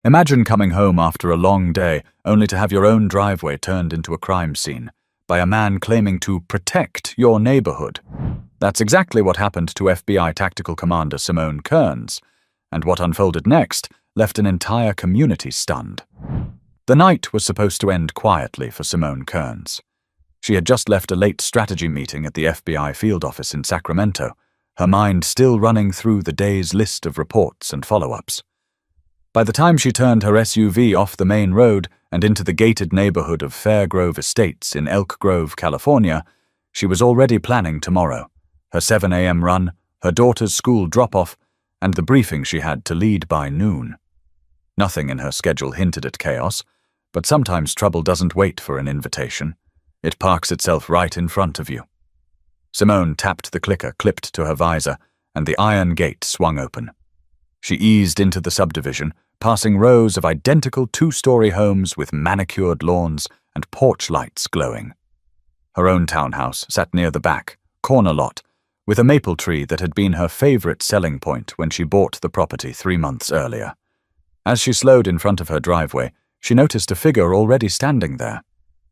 Imagine coming home after a long day only to have your own driveway turned into a crime scene by a man claiming to protect your neighborhood. That's exactly what happened to FBI Tactical Commander Simone Kearns, and what unfolded next left an entire community stunned. The night was supposed to end quietly for Simone Kearns. She had just left a late strategy meeting at the FBI field office in Sacramento, her mind still running through the day's list of reports and follow-ups. By the time she turned her SUV off the main road and into the gated neighborhood of Fairgrove Estates in Elk Grove, California, she was already planning tomorrow, her 7 a.m. run, her daughter's school drop-off, and the briefing she had to lead by noon. Nothing in her schedule hinted at chaos, but sometimes trouble doesn't wait for an invitation. It parks itself right in front of you. Simone tapped the clicker clipped to her visor, and the iron gate swung open. She eased into the subdivision, passing rows of identical two-story homes with manicured lawns and porch lights glowing. Her own townhouse sat near the back, corner lot, with a maple tree that had been her favorite selling point when she bought the property 3 months earlier. As she slowed in front of her driveway, she noticed a figure already standing there.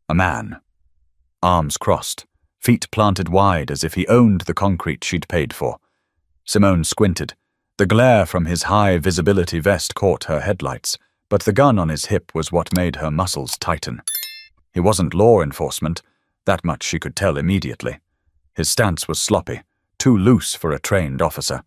A man. Arms crossed, feet planted wide as if he owned the concrete she'd paid for. Simone squinted. The glare from his high-visibility vest caught her headlights, but the gun on his hip was what made her muscles tighten. He wasn't law enforcement, that much she could tell immediately. His stance was sloppy, too loose for a trained officer.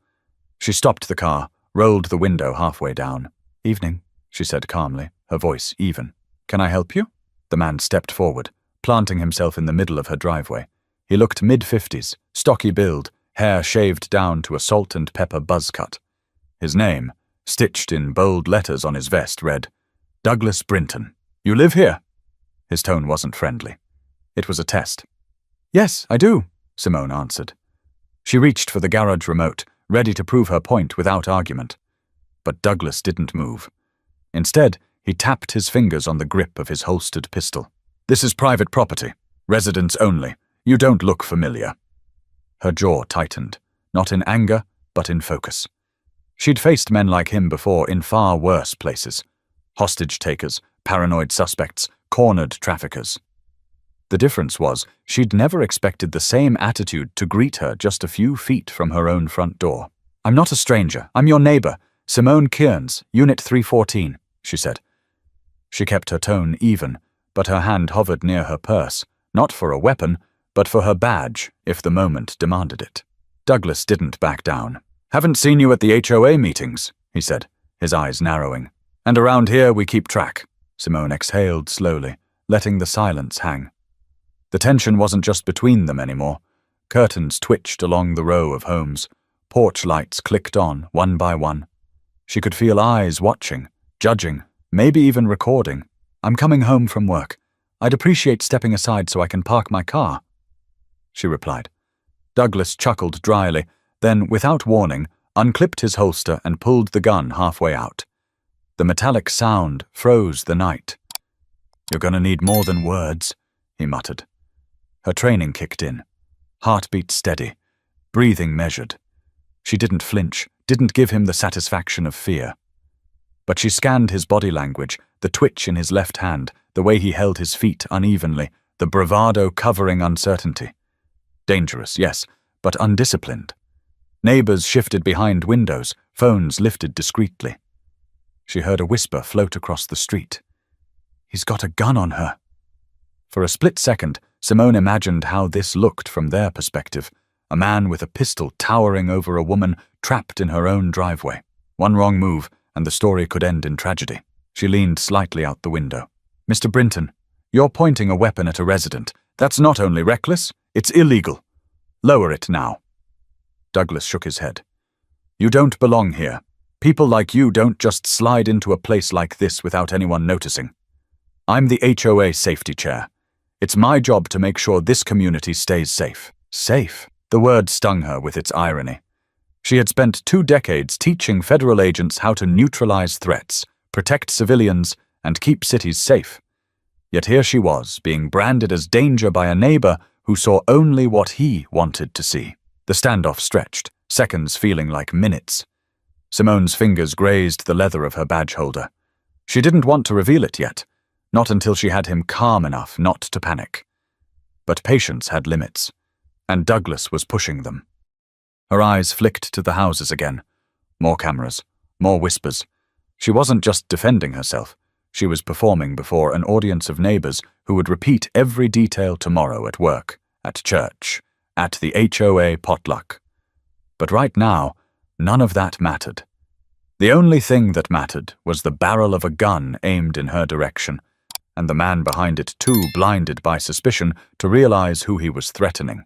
She stopped the car, rolled the window halfway down. "Evening," she said calmly, her voice even. "Can I help you?" The man stepped forward, planting himself in the middle of her driveway. He looked mid-50s, stocky build, hair shaved down to a salt and pepper buzz cut. His name, stitched in bold letters on his vest, read, "Douglas Brinton. You live here?" His tone wasn't friendly. It was a test. "Yes, I do," Simone answered. She reached for the garage remote, ready to prove her point without argument. But Douglas didn't move. Instead, he tapped his fingers on the grip of his holstered pistol. "This is private property. Residents only. You don't look familiar." Her jaw tightened, not in anger, but in focus. She'd faced men like him before in far worse places. Hostage takers, paranoid suspects, cornered traffickers. The difference was, she'd never expected the same attitude to greet her just a few feet from her own front door. "I'm not a stranger. I'm your neighbor, Simone Kearns, Unit 314, she said. She kept her tone even, but her hand hovered near her purse, not for a weapon, but for her badge, if the moment demanded it. Douglas didn't back down. "Haven't seen you at the HOA meetings," he said, his eyes narrowing. "And around here we keep track." Simone exhaled slowly, letting the silence hang. The tension wasn't just between them anymore. Curtains twitched along the row of homes. Porch lights clicked on, one by one. She could feel eyes watching, judging, maybe even recording. "I'm coming home from work. I'd appreciate stepping aside so I can park my car," she replied. Douglas chuckled dryly, then, without warning, unclipped his holster and pulled the gun halfway out. The metallic sound froze the night. "You're gonna need more than words," he muttered. Her training kicked in. Heartbeat steady, breathing measured. She didn't flinch, didn't give him the satisfaction of fear. But she scanned his body language, the twitch in his left hand, the way he held his feet unevenly, the bravado covering uncertainty. Dangerous, yes, but undisciplined. Neighbors shifted behind windows, phones lifted discreetly. She heard a whisper float across the street. "He's got a gun on her." For a split second, Simone imagined how this looked from their perspective, a man with a pistol towering over a woman trapped in her own driveway. One wrong move, and the story could end in tragedy. She leaned slightly out the window. "Mr. Brinton, you're pointing a weapon at a resident. That's not only reckless, it's illegal. Lower it now." Douglas shook his head. "You don't belong here. People like you don't just slide into a place like this without anyone noticing. I'm the HOA safety chair. It's my job to make sure this community stays safe." Safe? The word stung her with its irony. She had spent 2 decades teaching federal agents how to neutralize threats, protect civilians, and keep cities safe. Yet here she was, being branded as danger by a neighbor who saw only what he wanted to see. The standoff stretched, seconds feeling like minutes. Simone's fingers grazed the leather of her badge holder. She didn't want to reveal it yet, not until she had him calm enough not to panic. But patience had limits, and Douglas was pushing them. Her eyes flicked to the houses again. More cameras, more whispers. She wasn't just defending herself. She was performing before an audience of neighbors who would repeat every detail tomorrow at work, at church, at the HOA potluck. But right now, none of that mattered. The only thing that mattered was the barrel of a gun aimed in her direction, and the man behind it too blinded by suspicion to realize who he was threatening.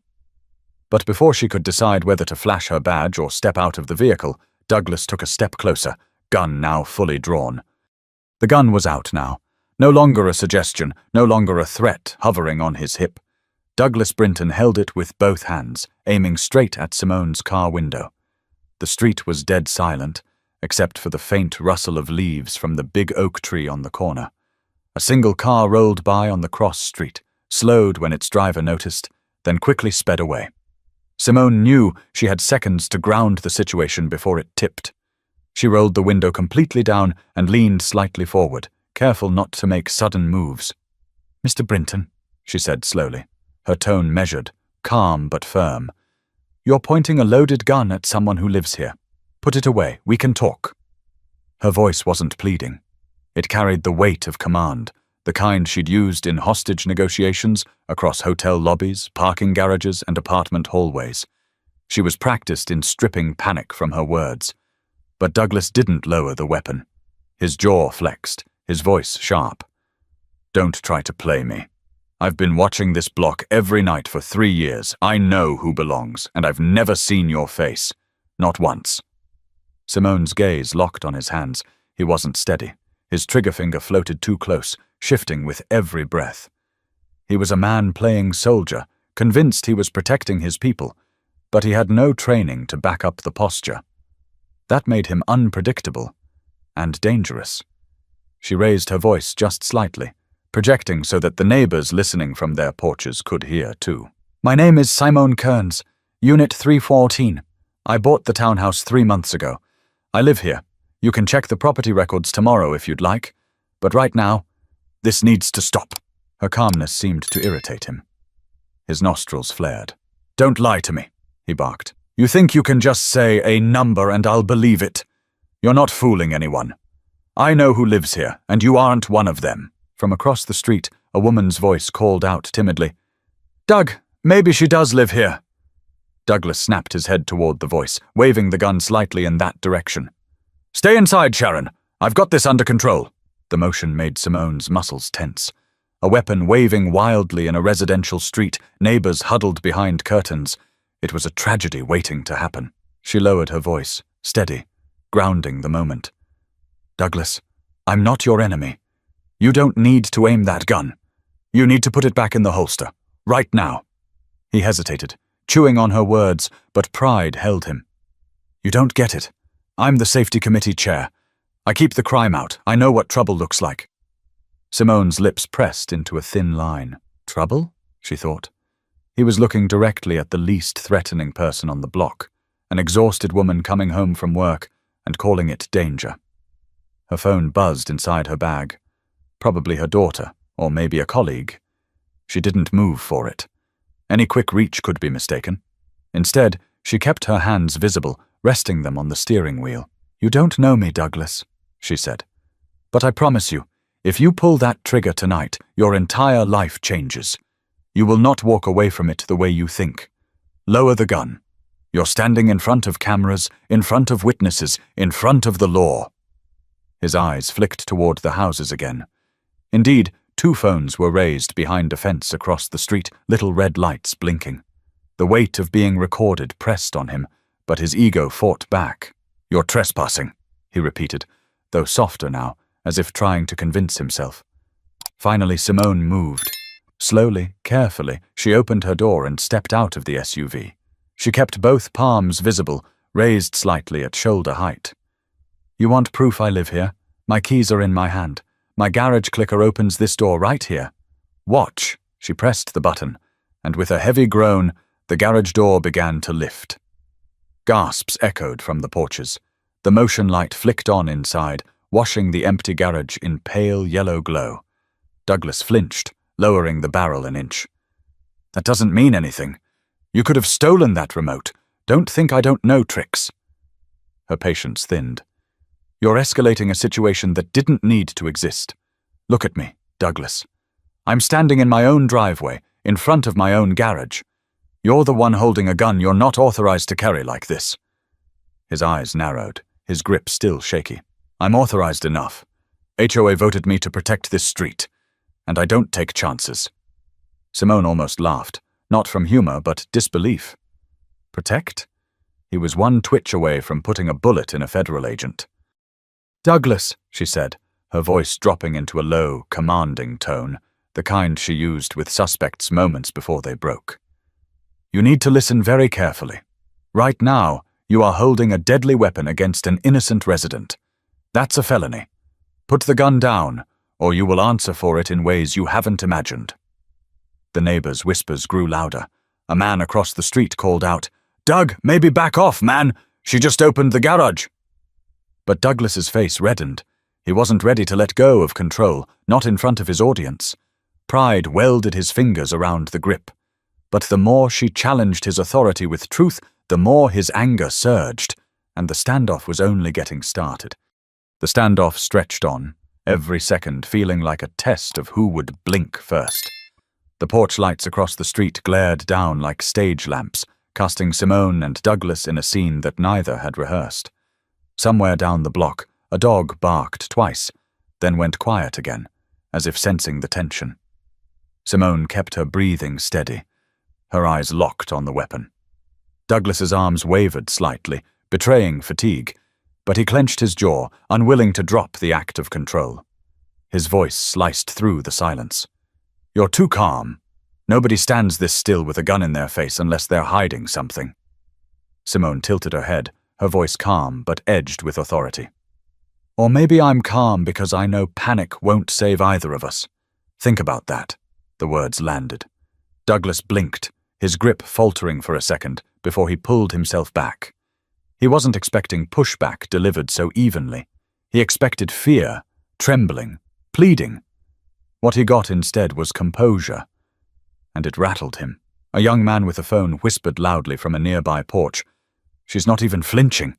But before she could decide whether to flash her badge or step out of the vehicle, Douglas took a step closer, gun now fully drawn. The gun was out now. No longer a suggestion, no longer a threat hovering on his hip. Douglas Brinton held it with both hands, aiming straight at Simone's car window. The street was dead silent, except for the faint rustle of leaves from the big oak tree on the corner. A single car rolled by on the cross street, slowed when its driver noticed, then quickly sped away. Simone knew she had seconds to ground the situation before it tipped. She rolled the window completely down and leaned slightly forward, careful not to make sudden moves. "Mr. Brinton," she said slowly, her tone measured, calm but firm. "You're pointing a loaded gun at someone who lives here. Put it away, we can talk." Her voice wasn't pleading. It carried the weight of command, the kind she'd used in hostage negotiations across hotel lobbies, parking garages, and apartment hallways. She was practiced in stripping panic from her words. But Douglas didn't lower the weapon. His jaw flexed, his voice sharp. "Don't try to play me. I've been watching this block every night for 3 years. I know who belongs, and I've never seen your face. Not once." Simone's gaze locked on his hands. He wasn't steady. His trigger finger floated too close, shifting with every breath. He was a man playing soldier, convinced he was protecting his people, but he had no training to back up the posture. That made him unpredictable and dangerous. She raised her voice just slightly, projecting so that the neighbors listening from their porches could hear too. "My name is Simone Kearns, Unit 314. I bought the townhouse 3 months ago. I live here. You can check the property records tomorrow if you'd like. But right now, this needs to stop." Her calmness seemed to irritate him. His nostrils flared. "Don't lie to me," he barked. "You think you can just say a number and I'll believe it? You're not fooling anyone. I know who lives here, and you aren't one of them." From across the street, a woman's voice called out timidly, "Doug, maybe she does live here." Douglas snapped his head toward the voice, waving the gun slightly in that direction. "Stay inside, Sharon. I've got this under control." The motion made Simone's muscles tense. A weapon waving wildly in a residential street, neighbors huddled behind curtains. It was a tragedy waiting to happen. She lowered her voice, steady, grounding the moment. "Douglas, I'm not your enemy. You don't need to aim that gun. You need to put it back in the holster. Right now." He hesitated, chewing on her words, but pride held him. "You don't get it. I'm the safety committee chair. I keep the crime out. I know what trouble looks like." Simone's lips pressed into a thin line. Trouble? She thought. He was looking directly at the least threatening person on the block, an exhausted woman coming home from work and calling it danger. Her phone buzzed inside her bag. Probably her daughter, or maybe a colleague. She didn't move for it. Any quick reach could be mistaken. Instead, she kept her hands visible, resting them on the steering wheel. "You don't know me, Douglas," she said. "But I promise you, if you pull that trigger tonight, your entire life changes. You will not walk away from it the way you think. Lower the gun. You're standing in front of cameras, in front of witnesses, in front of the law." His eyes flicked toward the houses again. Indeed, 2 phones were raised behind a fence across the street, little red lights blinking. The weight of being recorded pressed on him, but his ego fought back. "You're trespassing," he repeated, though softer now, as if trying to convince himself. Finally, Simone moved. Slowly, carefully, she opened her door and stepped out of the SUV. She kept both palms visible, raised slightly at shoulder height. "You want proof I live here? My keys are in my hand. My garage clicker opens this door right here. Watch." She pressed the button, and with a heavy groan, the garage door began to lift. Gasps echoed from the porches. The motion light flicked on inside, washing the empty garage in pale yellow glow. Douglas flinched, lowering the barrel an inch. "That doesn't mean anything. You could have stolen that remote. Don't think I don't know tricks." Her patience thinned. "You're escalating a situation that didn't need to exist. Look at me, Douglas. I'm standing in my own driveway, in front of my own garage. You're the one holding a gun you're not authorized to carry like this." His eyes narrowed, his grip still shaky. "I'm authorized enough. HOA voted me to protect this street, and I don't take chances." Simone almost laughed, not from humor but disbelief. Protect? He was one twitch away from putting a bullet in a federal agent. "Douglas," she said, her voice dropping into a low, commanding tone, the kind she used with suspects moments before they broke. "You need to listen very carefully. Right now, you are holding a deadly weapon against an innocent resident. That's a felony. Put the gun down, or you will answer for it in ways you haven't imagined." The neighbors' whispers grew louder. A man across the street called out, "Doug, maybe back off, man! She just opened the garage!" But Douglas's face reddened. He wasn't ready to let go of control, not in front of his audience. Pride welded his fingers around the grip. But the more she challenged his authority with truth, the more his anger surged, and the standoff was only getting started. The standoff stretched on, every second feeling like a test of who would blink first. The porch lights across the street glared down like stage lamps, casting Simone and Douglas in a scene that neither had rehearsed. Somewhere down the block, a dog barked twice, then went quiet again, as if sensing the tension. Simone kept her breathing steady, her eyes locked on the weapon. Douglas's arms wavered slightly, betraying fatigue, but he clenched his jaw, unwilling to drop the act of control. His voice sliced through the silence. "You're too calm. Nobody stands this still with a gun in their face unless they're hiding something." Simone tilted her head, her voice calm but edged with authority. "Or maybe I'm calm because I know panic won't save either of us. Think about that." The words landed. Douglas blinked, his grip faltering for a second before he pulled himself back. He wasn't expecting pushback delivered so evenly. He expected fear, trembling, pleading. What he got instead was composure. And it rattled him. A young man with a phone whispered loudly from a nearby porch, "She's not even flinching.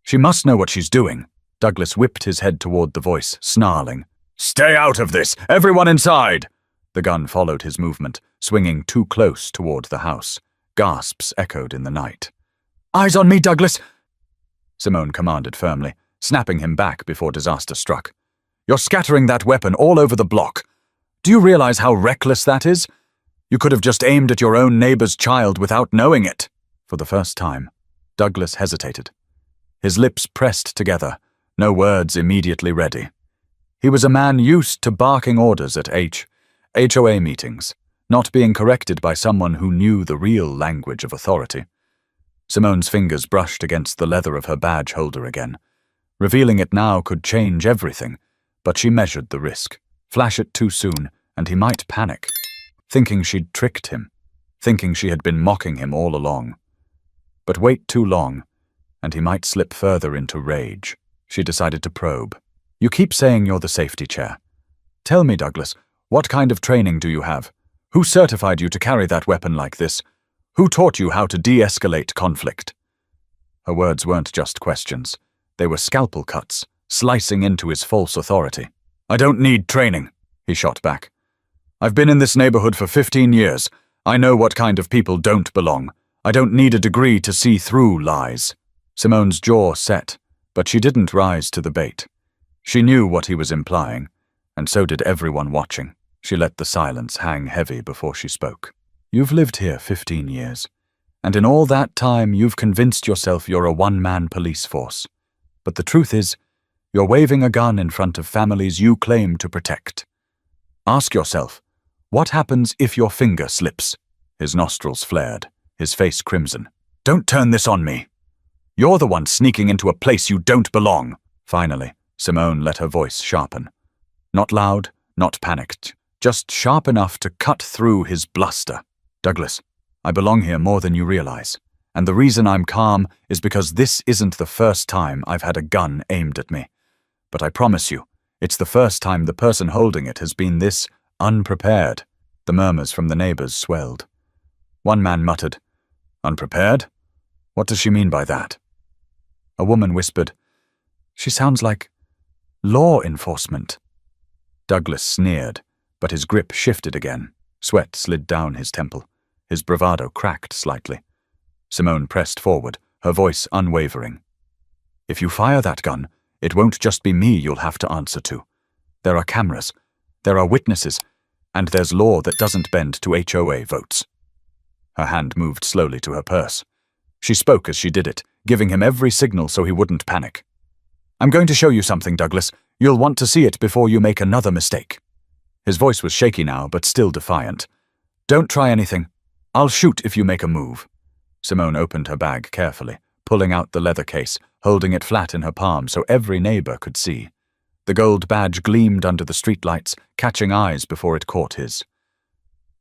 She must know what she's doing." Douglas whipped his head toward the voice, snarling, "Stay out of this! Everyone inside!" The gun followed his movement, swinging too close toward the house. Gasps echoed in the night. "Eyes on me, Douglas!" Simone commanded firmly, snapping him back before disaster struck. "You're scattering that weapon all over the block. Do you realize how reckless that is? You could have just aimed at your own neighbor's child without knowing it." For the first time, Douglas hesitated. His lips pressed together, no words immediately ready. He was a man used to barking orders at HOA meetings, not being corrected by someone who knew the real language of authority. Simone's fingers brushed against the leather of her badge holder again. Revealing it now could change everything, but she measured the risk. Flash it too soon, and he might panic, thinking she'd tricked him, thinking she had been mocking him all along. But wait too long, and he might slip further into rage. She decided to probe. "You keep saying you're the safety chair. Tell me, Douglas, what kind of training do you have? Who certified you to carry that weapon like this? Who taught you how to de-escalate conflict?" Her words weren't just questions. They were scalpel cuts, slicing into his false authority. "I don't need training," he shot back. "I've been in this neighborhood for 15 years. I know what kind of people don't belong. I don't need a degree to see through lies." Simone's jaw set, but she didn't rise to the bait. She knew what he was implying, and so did everyone watching. She let the silence hang heavy before she spoke. "You've lived here 15 years, and in all that time you've convinced yourself you're a one-man police force. But the truth is, you're waving a gun in front of families you claim to protect. Ask yourself, what happens if your finger slips?" His nostrils flared, his face crimson. "Don't turn this on me. You're the one sneaking into a place you don't belong." Finally, Simone let her voice sharpen. Not loud, not panicked, just sharp enough to cut through his bluster. "Douglas, I belong here more than you realize, and the reason I'm calm is because this isn't the first time I've had a gun aimed at me. but I promise you, it's the first time the person holding it has been this unprepared. The murmurs from the neighbors swelled. One man muttered, "Unprepared? What does she mean by that?" A woman whispered, "She sounds like law enforcement." Douglas sneered, but his grip shifted again. Sweat slid down his temple. His bravado cracked slightly. Simone pressed forward, her voice unwavering. "If you fire that gun, it won't just be me you'll have to answer to. There are cameras, there are witnesses, and there's law that doesn't bend to HOA votes." Her hand moved slowly to her purse. She spoke as she did it, giving him every signal so he wouldn't panic. "I'm going to show you something, Douglas. You'll want to see it before you make another mistake." His voice was shaky now, but still defiant. "Don't try anything. I'll shoot if you make a move." Simone opened her bag carefully, pulling out the leather case, holding it flat in her palm so every neighbor could see. The gold badge gleamed under the streetlights, catching eyes before it caught his.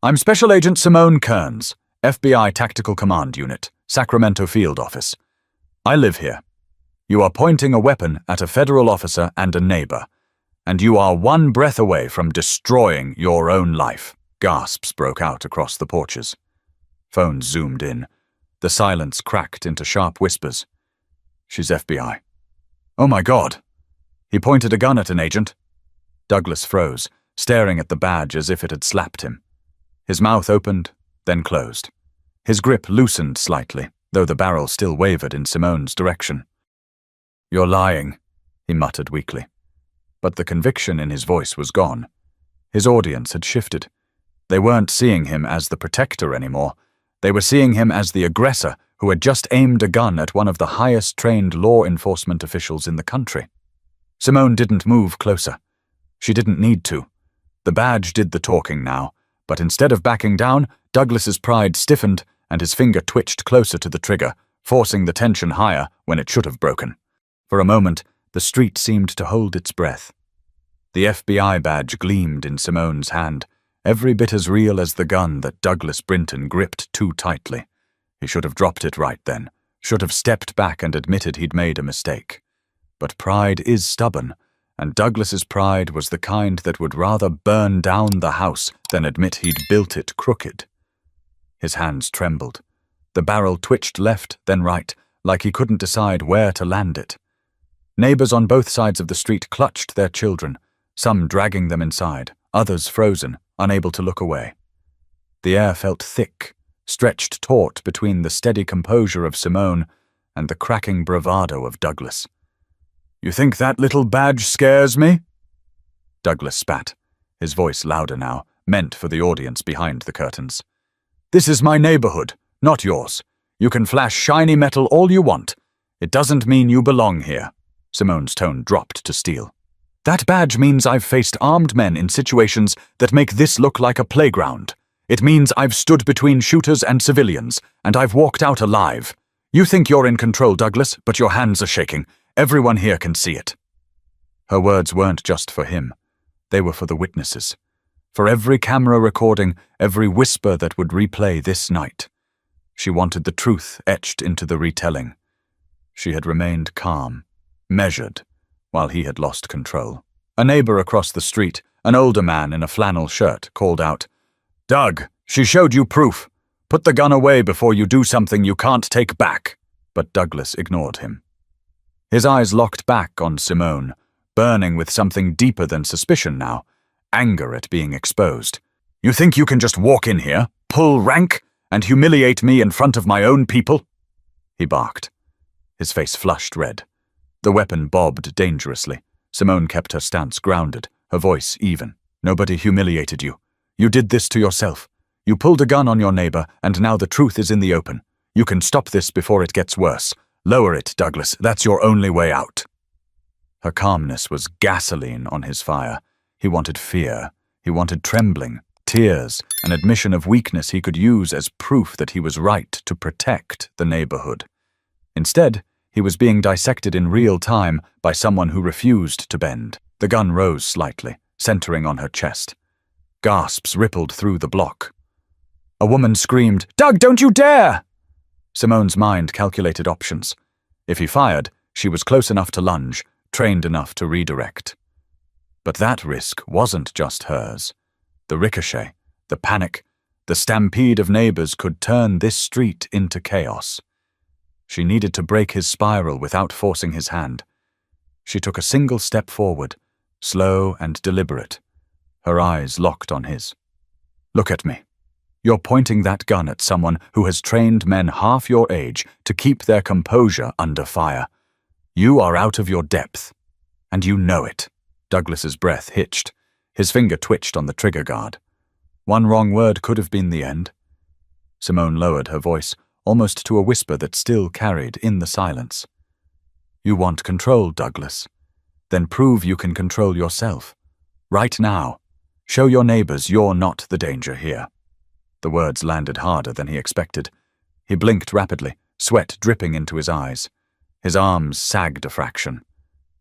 "I'm Special Agent Simone Kearns, FBI Tactical Command Unit, Sacramento Field Office. I live here. You are pointing a weapon at a federal officer and a neighbor, and you are one breath away from destroying your own life." Gasps broke out across the porches. Phones zoomed in. The silence cracked into sharp whispers. "She's FBI. Oh my God. He pointed a gun at an agent." Douglas froze, staring at the badge as if it had slapped him. His mouth opened, then closed. His grip loosened slightly, though the barrel still wavered in Simone's direction. "You're lying," he muttered weakly. But the conviction in his voice was gone. His audience had shifted. They weren't seeing him as the protector anymore. They were seeing him as the aggressor who had just aimed a gun at one of the highest-trained law enforcement officials in the country. Simone didn't move closer. She didn't need to. The badge did the talking now, but instead of backing down, Douglas's pride stiffened and his finger twitched closer to the trigger, forcing the tension higher when it should have broken. For a moment, the street seemed to hold its breath. The FBI badge gleamed in Simone's hand, every bit as real as the gun that Douglas Brinton gripped too tightly. He should have dropped it right then, should have stepped back and admitted he'd made a mistake. But pride is stubborn, and Douglas's pride was the kind that would rather burn down the house than admit he'd built it crooked. His hands trembled. The barrel twitched left, then right, like he couldn't decide where to land it. Neighbors on both sides of the street clutched their children, some dragging them inside, others frozen, unable to look away. The air felt thick, stretched taut between the steady composure of Simone and the cracking bravado of Douglas. "You think that little badge scares me?" Douglas spat, his voice louder now, meant for the audience behind the curtains. "This is my neighborhood, not yours. You can flash shiny metal all you want. It doesn't mean you belong here." Simone's tone dropped to steel. "That badge means I've faced armed men in situations that make this look like a playground. It means I've stood between shooters and civilians, and I've walked out alive. You think you're in control, Douglas, but your hands are shaking. Everyone here can see it." Her words weren't just for him. They were for the witnesses. For every camera recording, every whisper that would replay this night. She wanted the truth etched into the retelling. She had remained calm, measured, while he had lost control. A neighbor across the street, an older man in a flannel shirt, called out, "Doug, she showed you proof. Put the gun away before you do something you can't take back." But Douglas ignored him. His eyes locked back on Simone, burning with something deeper than suspicion now, anger at being exposed. "You think you can just walk in here, pull rank, and humiliate me in front of my own people?" He barked. His face flushed red. The weapon bobbed dangerously. Simone kept her stance grounded, her voice even. "Nobody humiliated you. You did this to yourself. You pulled a gun on your neighbor, and now the truth is in the open. You can stop this before it gets worse. Lower it, Douglas. That's your only way out." Her calmness was gasoline on his fire. He wanted fear. He wanted trembling, tears, an admission of weakness he could use as proof that he was right to protect the neighborhood. Instead, he was being dissected in real time by someone who refused to bend. The gun rose slightly, centering on her chest. Gasps rippled through the block. A woman screamed, "Doug, don't you dare!" Simone's mind calculated options. If he fired, she was close enough to lunge, trained enough to redirect. But that risk wasn't just hers. The ricochet, the panic, the stampede of neighbors could turn this street into chaos. She needed to break his spiral without forcing his hand. She took a single step forward, slow and deliberate, her eyes locked on his. "Look at me. You're pointing that gun at someone who has trained men half your age to keep their composure under fire. You are out of your depth, and you know it." Douglas's breath hitched. His finger twitched on the trigger guard. One wrong word could have been the end. Simone lowered her voice, almost to a whisper that still carried in the silence. "You want control, Douglas. Then prove you can control yourself. Right now. Show your neighbors you're not the danger here." The words landed harder than he expected. He blinked rapidly, sweat dripping into his eyes. His arms sagged a fraction.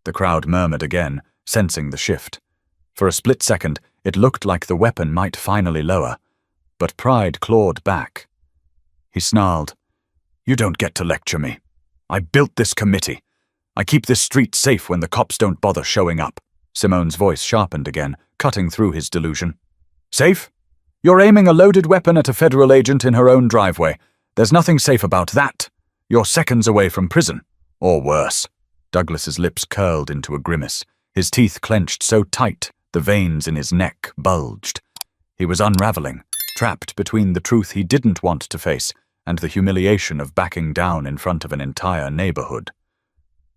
The crowd murmured again, sensing the shift. For a split second, it looked like the weapon might finally lower, but pride clawed back. He snarled, "You don't get to lecture me. I built this committee. I keep this street safe when the cops don't bother showing up." Simone's voice sharpened again, cutting through his delusion. "Safe? You're aiming a loaded weapon at a federal agent in her own driveway. There's nothing safe about that. You're seconds away from prison. Or worse." Douglas's lips curled into a grimace. His teeth clenched so tight, the veins in his neck bulged. He was unraveling, trapped between the truth he didn't want to face and the humiliation of backing down in front of an entire neighborhood.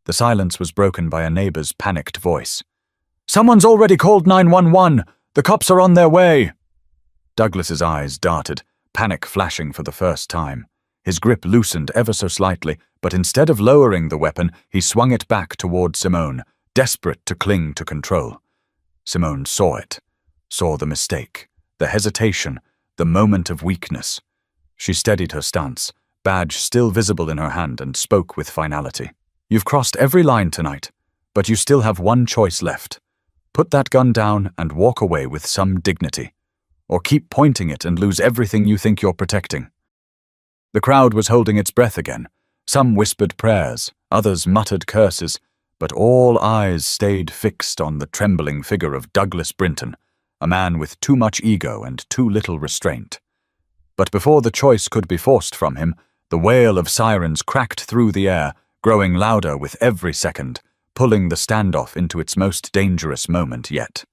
The silence was broken by a neighbor's panicked voice. "Someone's already called 911! The cops are on their way!" Douglas's eyes darted, panic flashing for the first time. His grip loosened ever so slightly, but instead of lowering the weapon, he swung it back toward Simone, desperate to cling to control. Simone saw it, saw the mistake, the hesitation, the moment of weakness. She steadied her stance, badge still visible in her hand, and spoke with finality. "You've crossed every line tonight, but you still have one choice left. Put that gun down and walk away with some dignity, or keep pointing it and lose everything you think you're protecting." The crowd was holding its breath again. Some whispered prayers, others muttered curses, but all eyes stayed fixed on the trembling figure of Douglas Brinton, a man with too much ego and too little restraint. But before the choice could be forced from him, the wail of sirens cracked through the air, growing louder with every second, pulling the standoff into its most dangerous moment yet.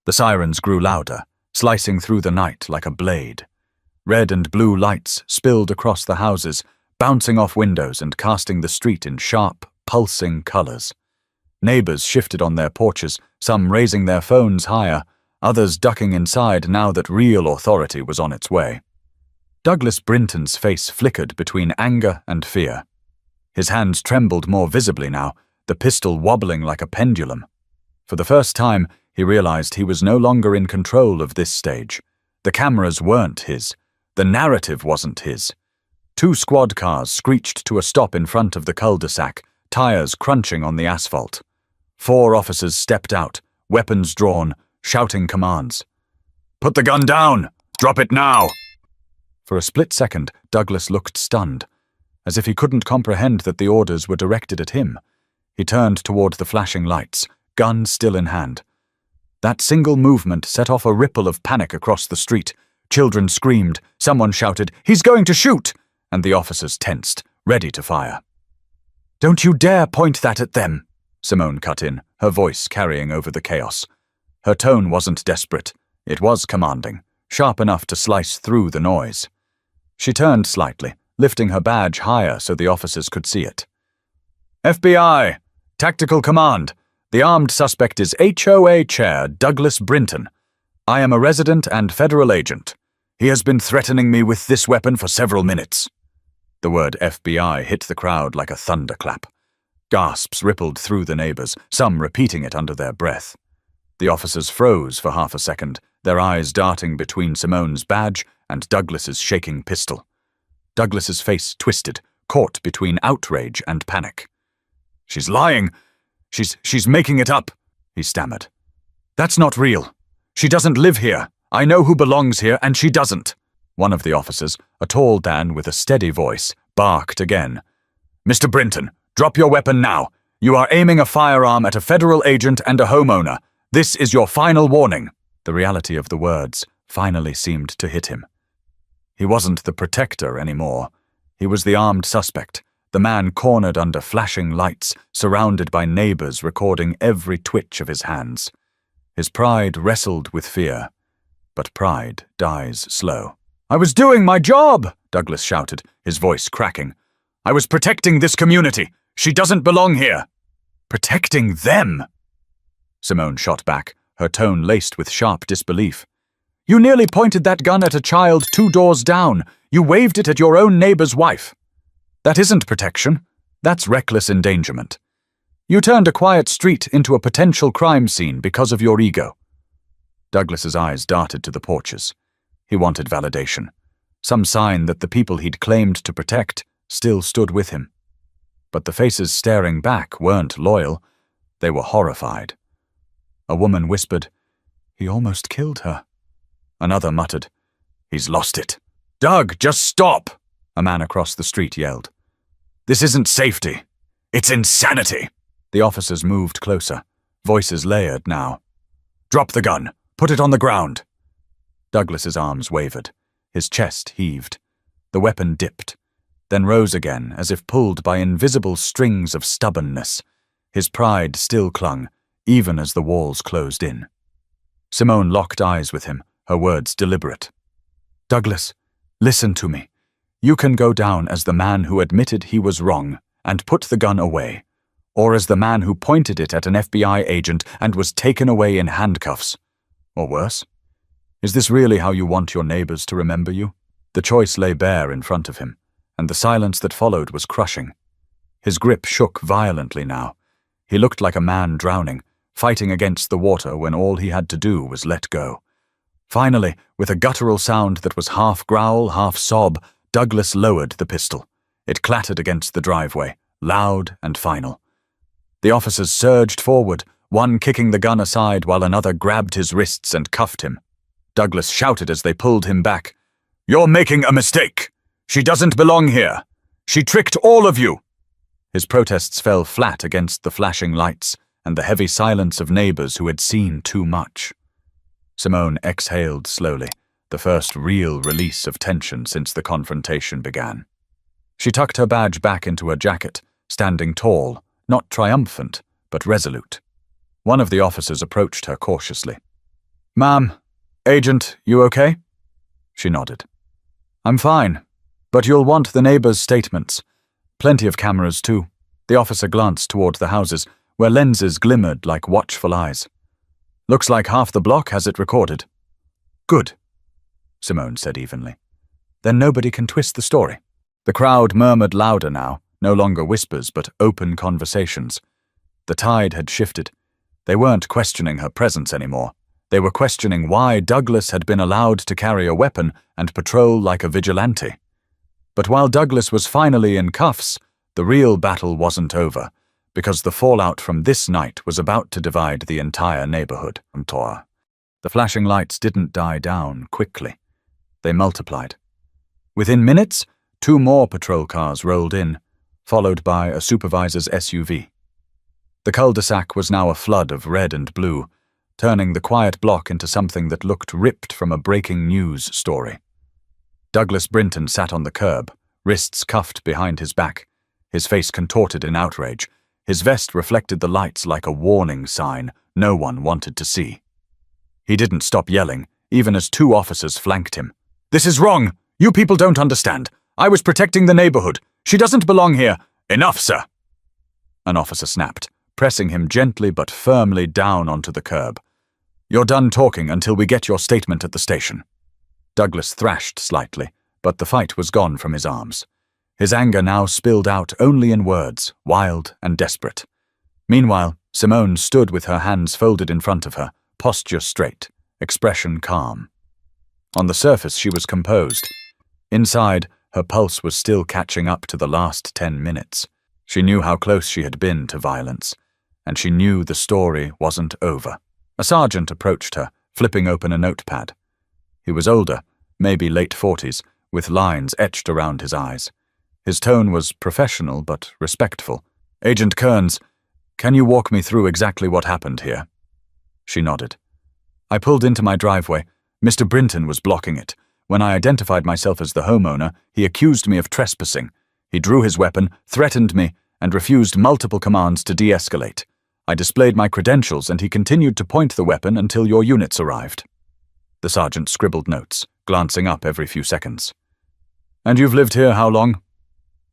The sirens grew louder, slicing through the night like a blade. Red and blue lights spilled across the houses, bouncing off windows and casting the street in sharp, pulsing colors. Neighbors shifted on their porches, some raising their phones higher, others ducking inside now that real authority was on its way. Douglas Brinton's face flickered between anger and fear. His hands trembled more visibly now, the pistol wobbling like a pendulum. For the first time, he realized he was no longer in control of this stage. The cameras weren't his. The narrative wasn't his. Two squad cars screeched to a stop in front of the cul-de-sac, tires crunching on the asphalt. 4 officers stepped out, weapons drawn, shouting commands. "Put the gun down! Drop it now!" For a split second, Douglas looked stunned, as if he couldn't comprehend that the orders were directed at him. He turned toward the flashing lights, gun still in hand. That single movement set off a ripple of panic across the street. Children screamed, someone shouted, "He's going to shoot!" and the officers tensed, ready to fire. "Don't you dare point that at them," Simone cut in, her voice carrying over the chaos. Her tone wasn't desperate. It was commanding, sharp enough to slice through the noise. She turned slightly, lifting her badge higher so the officers could see it. "FBI, Tactical Command. The armed suspect is HOA Chair Douglas Brinton. I am a resident and federal agent. He has been threatening me with this weapon for several minutes." The word FBI hit the crowd like a thunderclap. Gasps rippled through the neighbors, some repeating it under their breath. The officers froze for half a second, their eyes darting between Simone's badge and Douglas's shaking pistol. Douglas's face twisted, caught between outrage and panic. "She's lying. She's making it up," he stammered. "That's not real. She doesn't live here. I know who belongs here, and she doesn't." One of the officers, a tall Dan with a steady voice, barked again. "Mr. Brinton, drop your weapon now. You are aiming a firearm at a federal agent and a homeowner. This is your final warning." The reality of the words finally seemed to hit him. He wasn't the protector anymore. He was the armed suspect, the man cornered under flashing lights, surrounded by neighbors recording every twitch of his hands. His pride wrestled with fear, but pride dies slow. "I was doing my job," Douglas shouted, his voice cracking. "I was protecting this community. She doesn't belong here." "Protecting them?" Simone shot back, her tone laced with sharp disbelief. "You nearly pointed that gun at a child 2 doors down. You waved it at your own neighbor's wife. That isn't protection. That's reckless endangerment. You turned a quiet street into a potential crime scene because of your ego." Douglas's eyes darted to the porches. He wanted validation, some sign that the people he'd claimed to protect still stood with him. But the faces staring back weren't loyal. They were horrified. A woman whispered, "He almost killed her." Another muttered, "He's lost it." "Doug, just stop!" a man across the street yelled. "This isn't safety. It's insanity." The officers moved closer, voices layered now. "Drop the gun. Put it on the ground." Douglas's arms wavered. His chest heaved. The weapon dipped, then rose again as if pulled by invisible strings of stubbornness. His pride still clung, even as the walls closed in. Simone locked eyes with him, her words deliberate. "Douglas, listen to me. You can go down as the man who admitted he was wrong and put the gun away, or as the man who pointed it at an FBI agent and was taken away in handcuffs. Or worse. Is this really how you want your neighbors to remember you?" The choice lay bare in front of him, and the silence that followed was crushing. His grip shook violently now. He looked like a man drowning, fighting against the water when all he had to do was let go. Finally, with a guttural sound that was half growl, half sob, Douglas lowered the pistol. It clattered against the driveway, loud and final. The officers surged forward, one kicking the gun aside while another grabbed his wrists and cuffed him. Douglas shouted as they pulled him back, "You're making a mistake! She doesn't belong here! She tricked all of you!" His protests fell flat against the flashing lights and the heavy silence of neighbors who had seen too much. Simone exhaled slowly, the first real release of tension since the confrontation began. She tucked her badge back into her jacket, standing tall, not triumphant, but resolute. One of the officers approached her cautiously. "Ma'am, Agent, you okay?" She nodded. "I'm fine, but you'll want the neighbors' statements. Plenty of cameras, too." The officer glanced toward the houses, where lenses glimmered like watchful eyes. "Looks like half the block has it recorded." "Good," Simone said evenly. "Then nobody can twist the story." The crowd murmured louder now, no longer whispers but open conversations. The tide had shifted. They weren't questioning her presence anymore. They were questioning why Douglas had been allowed to carry a weapon and patrol like a vigilante. But while Douglas was finally in cuffs, the real battle wasn't over, because the fallout from this night was about to divide the entire neighborhood. The flashing lights didn't die down quickly. They multiplied. Within minutes, 2 more patrol cars rolled in, followed by a supervisor's SUV. The cul-de-sac was now a flood of red and blue, turning the quiet block into something that looked ripped from a breaking news story. Douglas Brinton sat on the curb, wrists cuffed behind his back, his face contorted in outrage. His vest reflected the lights like a warning sign no one wanted to see. He didn't stop yelling, even as 2 officers flanked him. "This is wrong! You people don't understand! I was protecting the neighborhood! She doesn't belong here! Enough, sir!" An officer snapped, pressing him gently but firmly down onto the curb. "You're done talking until we get your statement at the station." Douglas thrashed slightly, but the fight was gone from his arms. His anger now spilled out only in words, wild and desperate. Meanwhile, Simone stood with her hands folded in front of her, posture straight, expression calm. On the surface, she was composed. Inside, her pulse was still catching up to the last 10 minutes. She knew how close she had been to violence, and she knew the story wasn't over. A sergeant approached her, flipping open a notepad. He was older, maybe late 40s, with lines etched around his eyes. His tone was professional but respectful. "Agent Kearns, Can you walk me through exactly what happened here? She nodded. I pulled into my driveway. Mr. Brinton was blocking it. When I identified myself as the homeowner, he accused me of trespassing. He drew his weapon, threatened me, and refused multiple commands to de-escalate. I displayed my credentials and he continued to point the weapon until your units arrived. The sergeant scribbled notes, glancing up every few seconds. And you've lived here how long?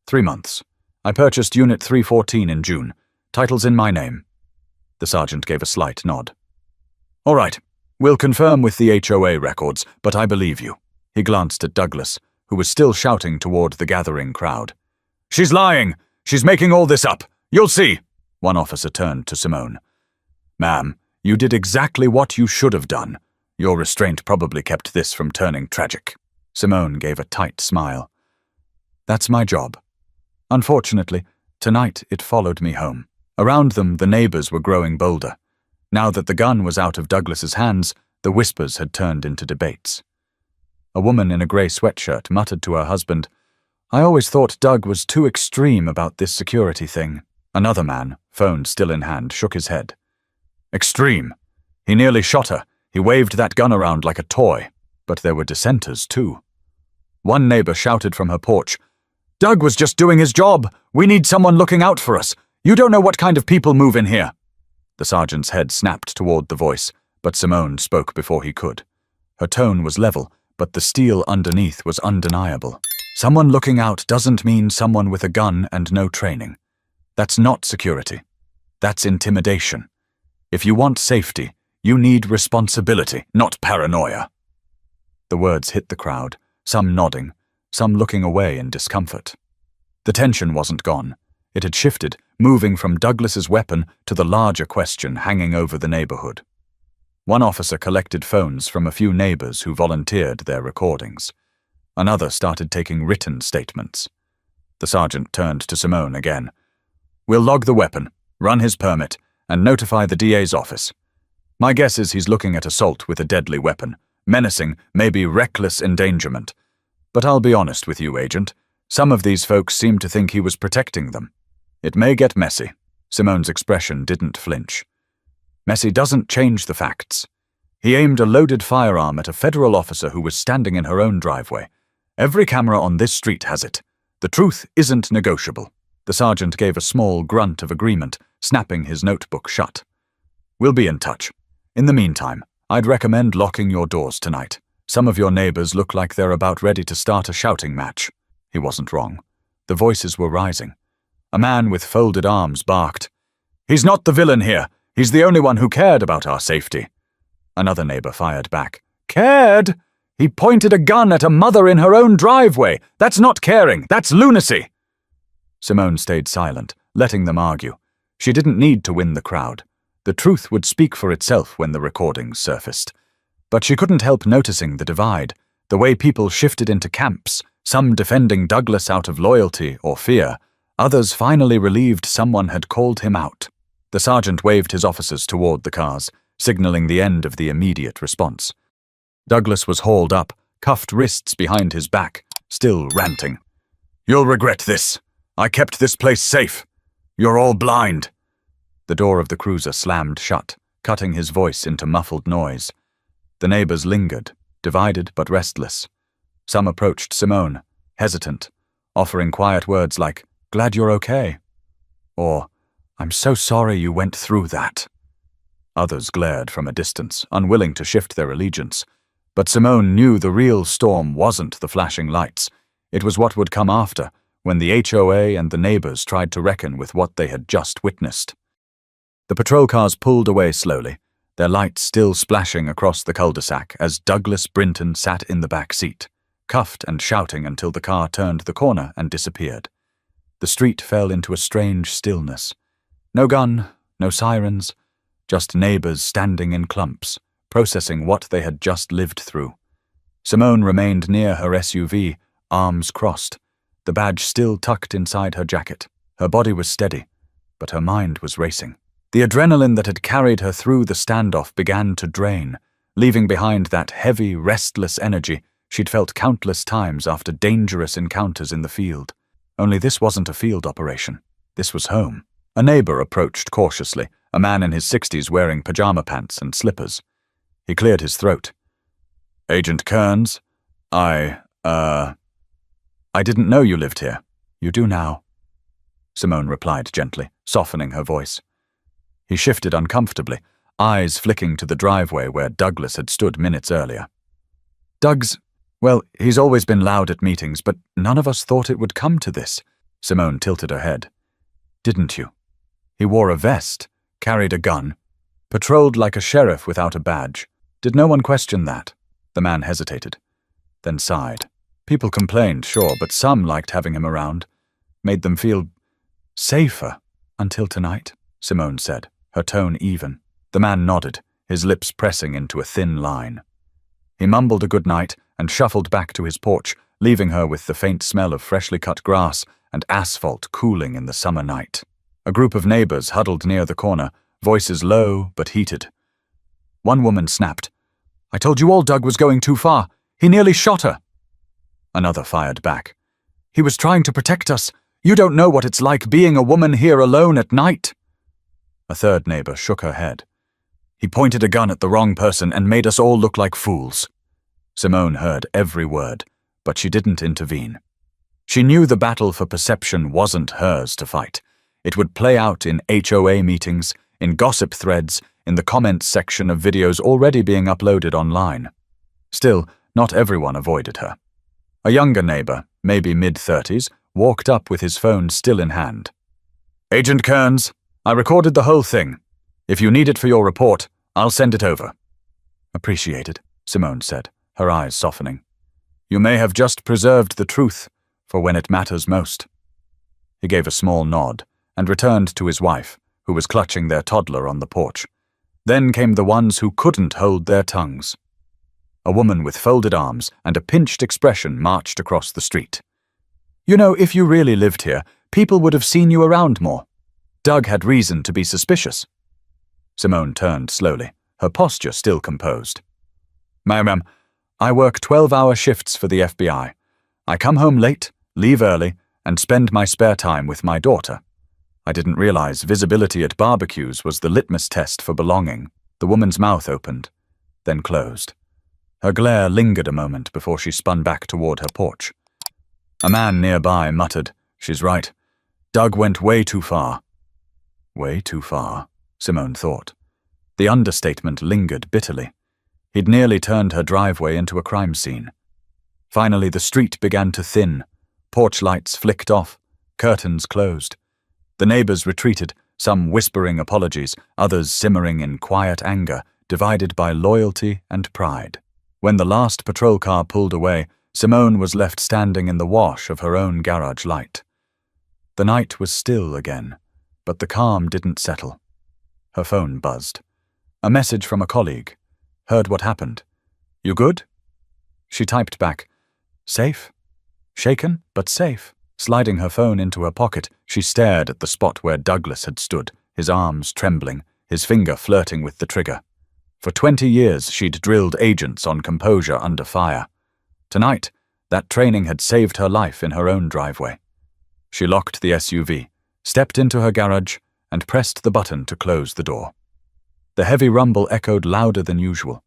3 months. I purchased Unit 314 in June. Title's in my name. The sergeant gave a slight nod. All right, we'll confirm with the HOA records, but I believe you. He glanced at Douglas, who was still shouting toward the gathering crowd. She's lying! She's making all this up! You'll see! One officer turned to Simone. Ma'am, you did exactly what you should have done. Your restraint probably kept this from turning tragic. Simone gave a tight smile. That's my job. Unfortunately, tonight it followed me home. Around them, the neighbors were growing bolder. Now that the gun was out of Douglas's hands, the whispers had turned into debates. A woman in a grey sweatshirt muttered to her husband, I always thought Doug was too extreme about this security thing. Another man, phone still in hand, shook his head. Extreme. He nearly shot her. He waved that gun around like a toy. But there were dissenters, too. One neighbor shouted from her porch, Doug was just doing his job. We need someone looking out for us. You don't know what kind of people move in here. The sergeant's head snapped toward the voice, but Simone spoke before he could. Her tone was level, but the steel underneath was undeniable. Someone looking out doesn't mean someone with a gun and no training. That's not security. That's intimidation. If you want safety, you need responsibility, not paranoia. The words hit the crowd, some nodding, some looking away in discomfort. The tension wasn't gone. It had shifted, moving from Douglas's weapon to the larger question hanging over the neighborhood. One officer collected phones from a few neighbors who volunteered their recordings. Another started taking written statements. The sergeant turned to Simone again. We'll log the weapon, run his permit, and notify the DA's office. My guess is he's looking at assault with a deadly weapon, menacing, maybe reckless endangerment. But I'll be honest with you, Agent. Some of these folks seem to think he was protecting them. It may get messy. Simone's expression didn't flinch. Messy doesn't change the facts. He aimed a loaded firearm at a federal officer who was standing in her own driveway. Every camera on this street has it. The truth isn't negotiable. The sergeant gave a small grunt of agreement, snapping his notebook shut. We'll be in touch. In the meantime, I'd recommend locking your doors tonight. Some of your neighbors look like they're about ready to start a shouting match. He wasn't wrong. The voices were rising. A man with folded arms barked, He's not the villain here. He's the only one who cared about our safety. Another neighbor fired back. Cared? He pointed a gun at a mother in her own driveway. That's not caring. That's lunacy. Simone stayed silent, letting them argue. She didn't need to win the crowd. The truth would speak for itself when the recordings surfaced. But she couldn't help noticing the divide, the way people shifted into camps, some defending Douglas out of loyalty or fear, others finally relieved someone had called him out. The sergeant waved his officers toward the cars, signaling the end of the immediate response. Douglas was hauled up, cuffed wrists behind his back, still ranting. You'll regret this. I kept this place safe. You're all blind. The door of the cruiser slammed shut, cutting his voice into muffled noise. The neighbors lingered, divided but restless. Some approached Simone, hesitant, offering quiet words like, "Glad you're okay," or, "I'm so sorry you went through that." Others glared from a distance, unwilling to shift their allegiance. But Simone knew the real storm wasn't the flashing lights. It was what would come after, when the HOA and the neighbors tried to reckon with what they had just witnessed. The patrol cars pulled away slowly, their lights still splashing across the cul-de-sac as Douglas Brinton sat in the back seat, cuffed and shouting until the car turned the corner and disappeared. The street fell into a strange stillness. No gun, no sirens, just neighbors standing in clumps, processing what they had just lived through. Simone remained near her SUV, arms crossed, the badge still tucked inside her jacket. Her body was steady, but her mind was racing. The adrenaline that had carried her through the standoff began to drain, leaving behind that heavy, restless energy she'd felt countless times after dangerous encounters in the field. Only this wasn't a field operation. This was home. A neighbor approached cautiously, a man in his 60s wearing pajama pants and slippers. He cleared his throat. "Agent Kearns, I didn't know you lived here." "You do now," Simone replied gently, softening her voice. He shifted uncomfortably, eyes flicking to the driveway where Douglas had stood minutes earlier. Well, he's always been loud at meetings, but none of us thought it would come to this." Simone tilted her head. "Didn't you? He wore a vest, carried a gun, patrolled like a sheriff without a badge. Did no one question that?" The man hesitated, then sighed. "People complained, sure, but some liked having him around. Made them feel safer. Until tonight," Simone said, her tone even. The man nodded, his lips pressing into a thin line. He mumbled a good night and shuffled back to his porch, leaving her with the faint smell of freshly cut grass and asphalt cooling in the summer night. A group of neighbors huddled near the corner, voices low but heated. One woman snapped, "I told you all Doug was going too far. He nearly shot her." Another fired back, "He was trying to protect us. You don't know what it's like being a woman here alone at night." A third neighbor shook her head. "He pointed a gun at the wrong person and made us all look like fools." Simone heard every word, but she didn't intervene. She knew the battle for perception wasn't hers to fight. It would play out in HOA meetings, in gossip threads, in the comments section of videos already being uploaded online. Still, not everyone avoided her. A younger neighbor, maybe mid-30s, walked up with his phone still in hand. "Agent Kearns, I recorded the whole thing. If you need it for your report, I'll send it over." "Appreciated," Simone said, her eyes softening. "You may have just preserved the truth for when it matters most." He gave a small nod and returned to his wife, who was clutching their toddler on the porch. Then came the ones who couldn't hold their tongues. A woman with folded arms and a pinched expression marched across the street. "You know, if you really lived here, people would have seen you around more. Doug had reason to be suspicious." Simone turned slowly, her posture still composed. "Ma'am, I work 12-hour shifts for the FBI. I come home late, leave early, and spend my spare time with my daughter. I didn't realize visibility at barbecues was the litmus test for belonging." The woman's mouth opened, then closed. Her glare lingered a moment before she spun back toward her porch. A man nearby muttered, "She's right. Doug went way too far." Way too far, Simone thought. The understatement lingered bitterly. He'd nearly turned her driveway into a crime scene. Finally, the street began to thin. Porch lights flicked off, curtains closed. The neighbors retreated, some whispering apologies, others simmering in quiet anger, divided by loyalty and pride. When the last patrol car pulled away, Simone was left standing in the wash of her own garage light. The night was still again, but the calm didn't settle. Her phone buzzed. A message from a colleague. "Heard what happened. You good?" She typed back, "Safe. Shaken, but safe." Sliding her phone into her pocket, she stared at the spot where Douglas had stood, his arms trembling, his finger flirting with the trigger. For 20 years she'd drilled agents on composure under fire. Tonight, that training had saved her life in her own driveway. She locked the SUV, stepped into her garage, and pressed the button to close the door. The heavy rumble echoed louder than usual.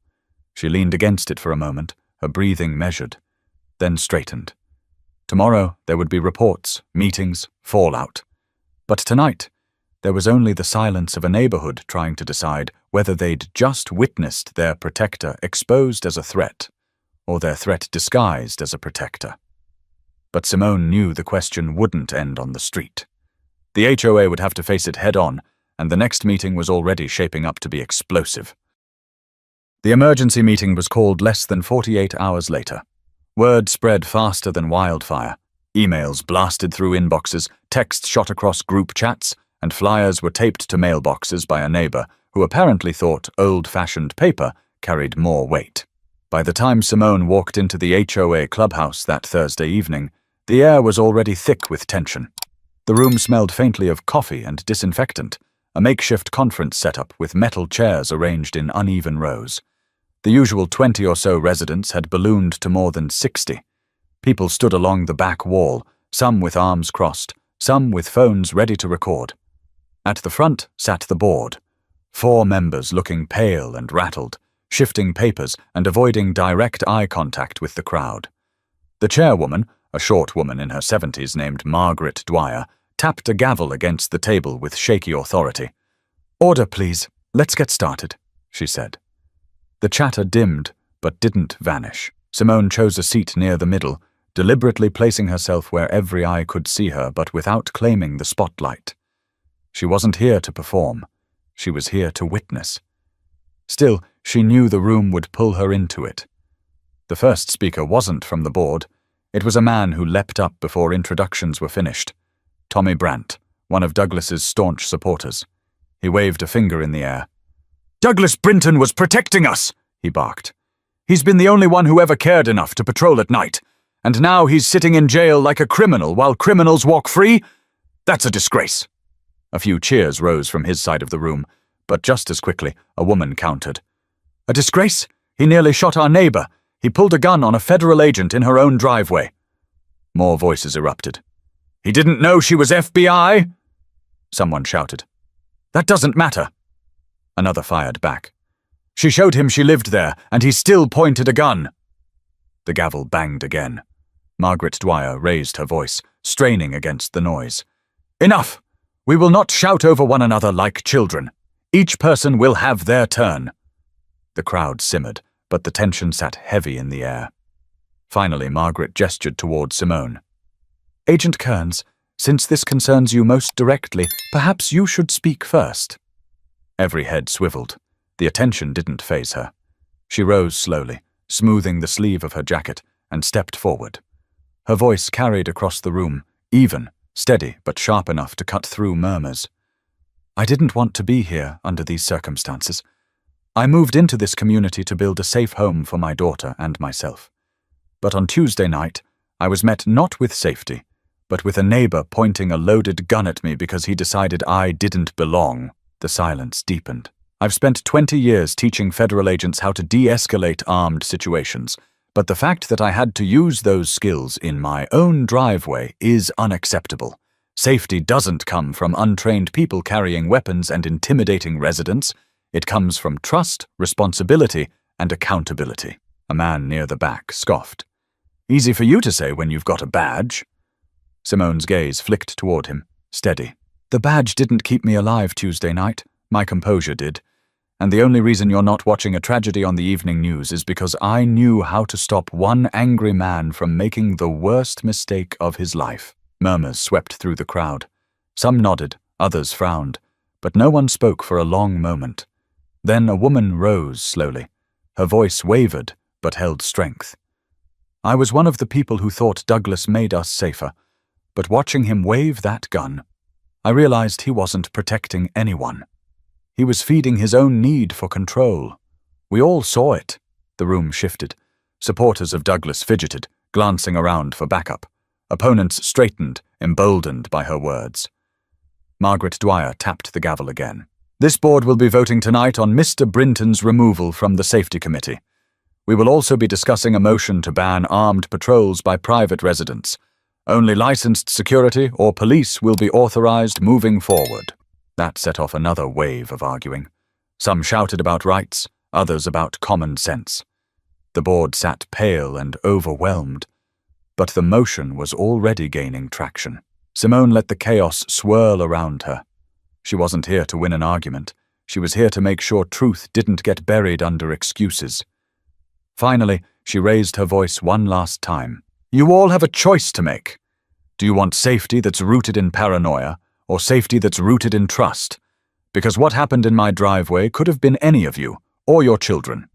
She leaned against it for a moment, her breathing measured, then straightened. Tomorrow there would be reports, meetings, fallout. But tonight, there was only the silence of a neighborhood trying to decide whether they'd just witnessed their protector exposed as a threat, or their threat disguised as a protector. But Simone knew the question wouldn't end on the street. The HOA would have to face it head-on, and the next meeting was already shaping up to be explosive. The emergency meeting was called less than 48 hours later. Word spread faster than wildfire. Emails blasted through inboxes, texts shot across group chats, and flyers were taped to mailboxes by a neighbor who apparently thought old-fashioned paper carried more weight. By the time Simone walked into the HOA clubhouse that Thursday evening, the air was already thick with tension. The room smelled faintly of coffee and disinfectant, a makeshift conference setup with metal chairs arranged in uneven rows. The usual 20 or so residents had ballooned to more than 60. People stood along the back wall, some with arms crossed, some with phones ready to record. At the front sat the board, 4 members looking pale and rattled, shifting papers and avoiding direct eye contact with the crowd. The chairwoman, a short woman in her 70s named Margaret Dwyer, tapped a gavel against the table with shaky authority. "Order, please. Let's get started," she said. The chatter dimmed, but didn't vanish. Simone chose a seat near the middle, deliberately placing herself where every eye could see her, but without claiming the spotlight. She wasn't here to perform. She was here to witness. Still, she knew the room would pull her into it. The first speaker wasn't from the board. It was a man who leapt up before introductions were finished. Tommy Brandt, one of Douglas's staunch supporters. He waved a finger in the air. "Douglas Brinton was protecting us," he barked. "He's been the only one who ever cared enough to patrol at night. And now he's sitting in jail like a criminal while criminals walk free? That's a disgrace." A few cheers rose from his side of the room, but just as quickly, a woman countered. "A disgrace? He nearly shot our neighbor. He pulled a gun on a federal agent in her own driveway." More voices erupted. "He didn't know she was FBI?" Someone shouted. "That doesn't matter." Another fired back. "She showed him she lived there, and he still pointed a gun." The gavel banged again. Margaret Dwyer raised her voice, straining against the noise. "Enough! We will not shout over one another like children. Each person will have their turn." The crowd simmered, but the tension sat heavy in the air. Finally, Margaret gestured toward Simone. "Agent Kearns, since this concerns you most directly, perhaps you should speak first." Every head swiveled. The attention didn't faze her. She rose slowly, smoothing the sleeve of her jacket, and stepped forward. Her voice carried across the room, even, steady but sharp enough to cut through murmurs. "I didn't want to be here under these circumstances. I moved into this community to build a safe home for my daughter and myself. But on Tuesday night, I was met not with safety, but with a neighbor pointing a loaded gun at me because he decided I didn't belong." The silence deepened. "I've spent 20 years teaching federal agents how to de-escalate armed situations, but the fact that I had to use those skills in my own driveway is unacceptable. Safety doesn't come from untrained people carrying weapons and intimidating residents. It comes from trust, responsibility, and accountability." A man near the back scoffed. "Easy for you to say when you've got a badge." Simone's gaze flicked toward him, steady. "The badge didn't keep me alive Tuesday night. My composure did. And the only reason you're not watching a tragedy on the evening news is because I knew how to stop one angry man from making the worst mistake of his life." Murmurs swept through the crowd. Some nodded, others frowned, but no one spoke for a long moment. Then a woman rose slowly. Her voice wavered, but held strength. "I was one of the people who thought Douglas made us safer, but watching him wave that gun, I realized he wasn't protecting anyone. He was feeding his own need for control. We all saw it." The room shifted. Supporters of Douglas fidgeted, glancing around for backup. Opponents straightened, emboldened by her words. Margaret Dwyer tapped the gavel again. "This board will be voting tonight on Mr. Brinton's removal from the Safety Committee. We will also be discussing a motion to ban armed patrols by private residents. Only licensed security or police will be authorized moving forward." That set off another wave of arguing. Some shouted about rights, others about common sense. The board sat pale and overwhelmed. But the motion was already gaining traction. Simone let the chaos swirl around her. She wasn't here to win an argument. She was here to make sure truth didn't get buried under excuses. Finally, she raised her voice one last time. "You all have a choice to make. Do you want safety that's rooted in paranoia, or safety that's rooted in trust? Because what happened in my driveway could have been any of you, or your children.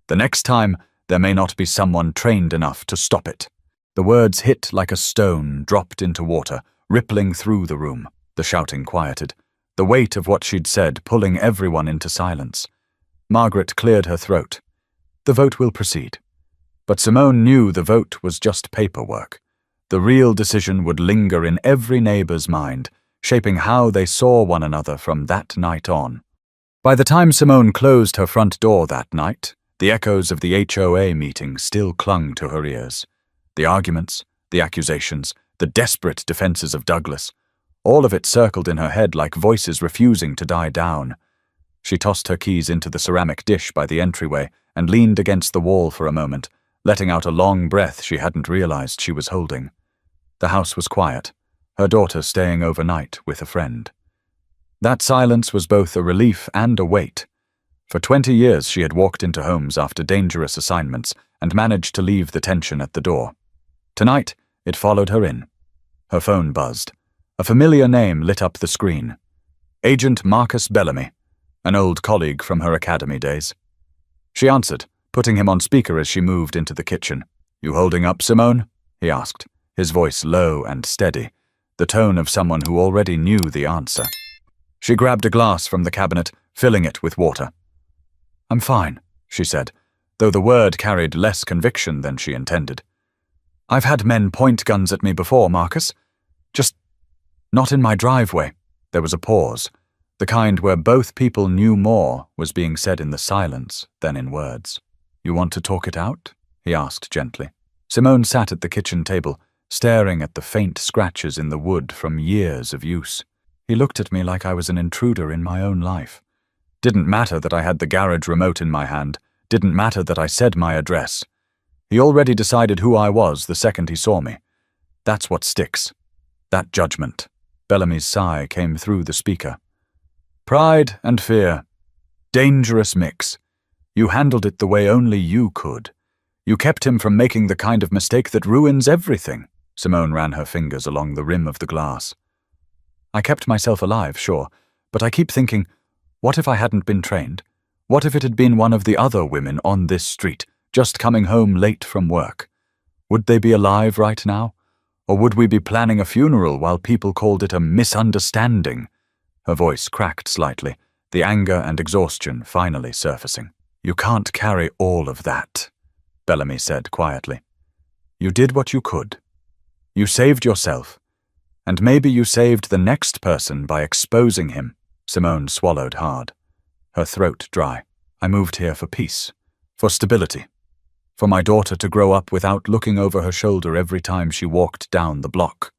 The next time, there may not be someone trained enough to stop it." The words hit like a stone dropped into water, rippling through the room. The shouting quieted, the weight of what she'd said pulling everyone into silence. Margaret cleared her throat. "The vote will proceed." But Simone knew the vote was just paperwork. The real decision would linger in every neighbor's mind, shaping how they saw one another from that night on. By the time Simone closed her front door that night, the echoes of the HOA meeting still clung to her ears. The arguments, the accusations, the desperate defenses of Douglas, All of it circled in her head like voices refusing to die down. She tossed her keys into the ceramic dish by the entryway and leaned against the wall for a moment, letting out a long breath she hadn't realized she was holding. The house was quiet, her daughter staying overnight with a friend. That silence was both a relief and a weight. For 20 years she had walked into homes after dangerous assignments and managed to leave the tension at the door. Tonight, it followed her in. Her phone buzzed. A familiar name lit up the screen. Agent Marcus Bellamy, an old colleague from her academy days. She answered, putting him on speaker as she moved into the kitchen. "You holding up, Simone?" he asked, his voice low and steady, the tone of someone who already knew the answer. She grabbed a glass from the cabinet, filling it with water. "I'm fine," she said, though the word carried less conviction than she intended. "I've had men point guns at me before, Marcus. Just not in my driveway." There was a pause, the kind where both people knew more was being said in the silence than in words. "You want to talk it out?" he asked gently. Simone sat at the kitchen table, staring at the faint scratches in the wood from years of use. He looked at me like I was an intruder in my own life. Didn't matter that I had the garage remote in my hand, didn't matter that I said my address. He already decided who I was the second he saw me. That's what sticks. That judgment. Bellamy's sigh came through the speaker. "Pride and fear. Dangerous mix. You handled it the way only you could. You kept him from making the kind of mistake that ruins everything." Simone ran her fingers along the rim of the glass. "I kept myself alive, sure, but I keep thinking, what if I hadn't been trained? What if it had been one of the other women on this street, just coming home late from work? Would they be alive right now? Or would we be planning a funeral while people called it a misunderstanding?" Her voice cracked slightly, the anger and exhaustion finally surfacing. "You can't carry all of that," Bellamy said quietly. "You did what you could. You saved yourself. And maybe you saved the next person by exposing him." Simone swallowed hard, her throat dry. "I moved here for peace, for stability. For my daughter to grow up without looking over her shoulder every time she walked down the block.